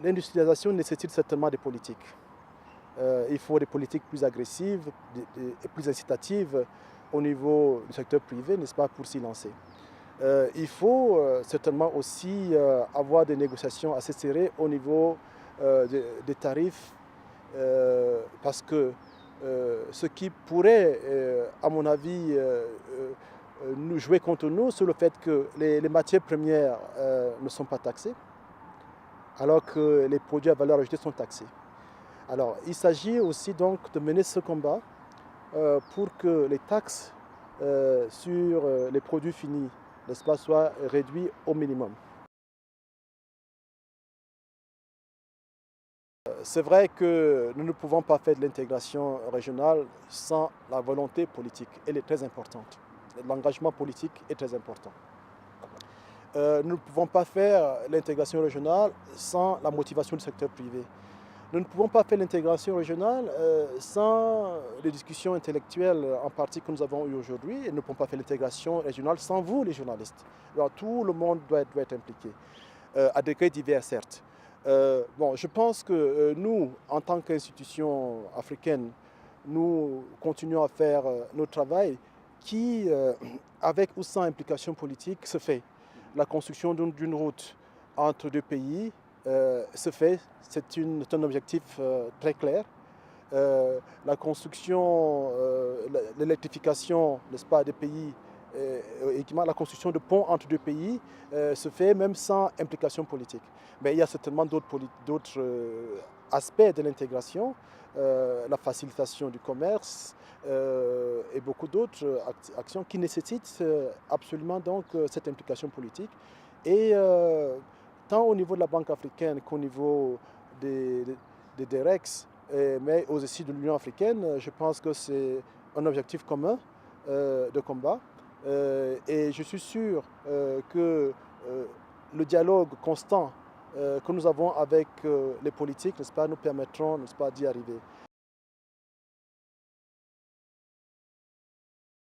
L'industrialisation nécessite certainement des politiques. Il faut des politiques plus agressives et plus incitatives au niveau du secteur privé, n'est-ce pas, pour s'y lancer. Il faut certainement aussi avoir des négociations assez serrées au niveau des tarifs, parce que ce qui pourrait, à mon avis, nous jouer contre nous, c'est le fait que les matières premières ne sont pas taxées, alors que les produits à valeur ajoutée sont taxés. Alors, il s'agit aussi donc de mener ce combat pour que les taxes sur les produits finis, n'est-ce pas, soient réduites au minimum. C'est vrai que nous ne pouvons pas faire de l'intégration régionale sans la volonté politique. Elle est très importante. L'engagement politique est très important. Nous ne pouvons pas faire l'intégration régionale sans la motivation du secteur privé. Nous ne pouvons pas faire l'intégration régionale sans les discussions intellectuelles en partie que nous avons eues aujourd'hui. Et nous ne pouvons pas faire l'intégration régionale sans vous, les journalistes. Alors, tout le monde doit être impliqué, à degrés divers, certes. Je pense que nous, en tant qu'institution africaine, nous continuons à faire notre travail qui, avec ou sans implication politique, se fait. La construction d'une route entre deux pays se fait, c'est un objectif très clair. La construction, l'électrification, n'est-ce pas, des pays, la construction de ponts entre deux pays se fait même sans implication politique. Mais il y a certainement d'autres aspects de l'intégration, la facilitation du commerce et beaucoup d'autres actions qui nécessitent absolument donc cette implication politique. Et tant au niveau de la Banque africaine qu'au niveau des DEREX, mais aussi de l'Union africaine, je pense que c'est un objectif commun de combat. Et je suis sûr que le dialogue constant que nous avons avec les politiques, n'est-ce pas, nous permettront, n'est-ce pas, d'y arriver.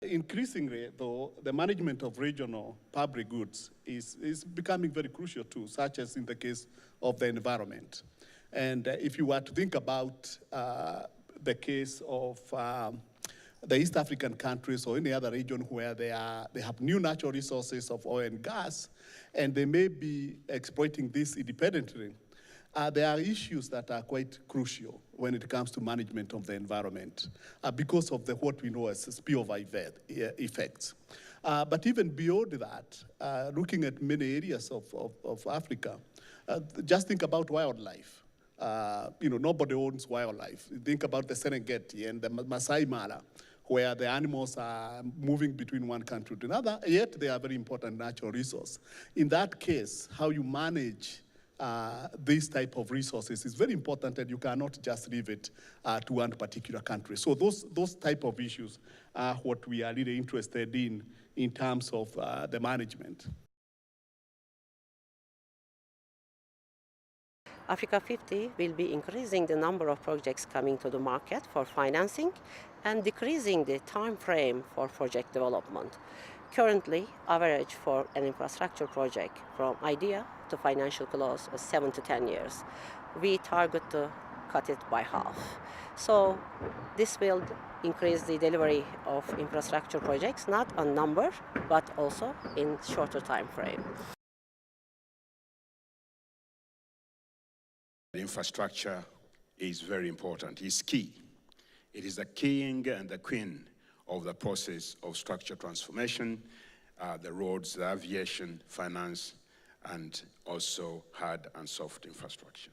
Increasingly, though, the management of regional public goods is becoming very crucial too, such as in the case of the environment. And if you were to think about the case of the East African countries or any other region where they have new natural resources of oil and gas, and they may be exploiting this independently, there are issues that are quite crucial when it comes to management of the environment because of what we know as spillover effects. But even beyond that, looking at many areas of Africa, just think about wildlife. Nobody owns wildlife. Think about the Serengeti and the Masai Mara, where the animals are moving between one country to another, yet they are very important natural resource. In that case, how you manage these type of resources is very important, and you cannot just leave it to one particular country. So those type of issues are what we are really interested in terms of the management. Africa 50 will be increasing the number of projects coming to the market for financing and decreasing the time frame for project development. Currently, average for an infrastructure project from idea to financial close is 7 to 10 years. We target to cut it by half. So this will increase the delivery of infrastructure projects, not on number, but also in shorter time frame. Infrastructure is very important, it's key. It is the king and the queen of the process of structural transformation, the roads, the aviation, finance, and also hard and soft infrastructure.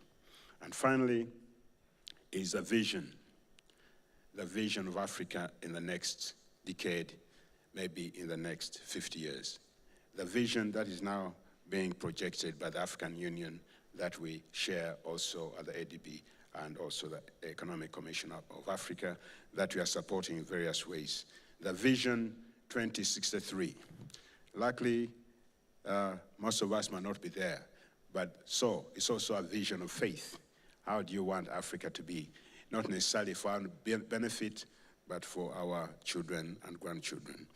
And finally, is the vision of Africa in the next decade, maybe in the next 50 years. The vision that is now being projected by the African Union that we share also at the ADB and also the Economic Commission of Africa that we are supporting in various ways. The Vision 2063. Luckily, most of us might not be there, but so it's also a vision of faith. How do you want Africa to be? Not necessarily for our benefit, but for our children and grandchildren.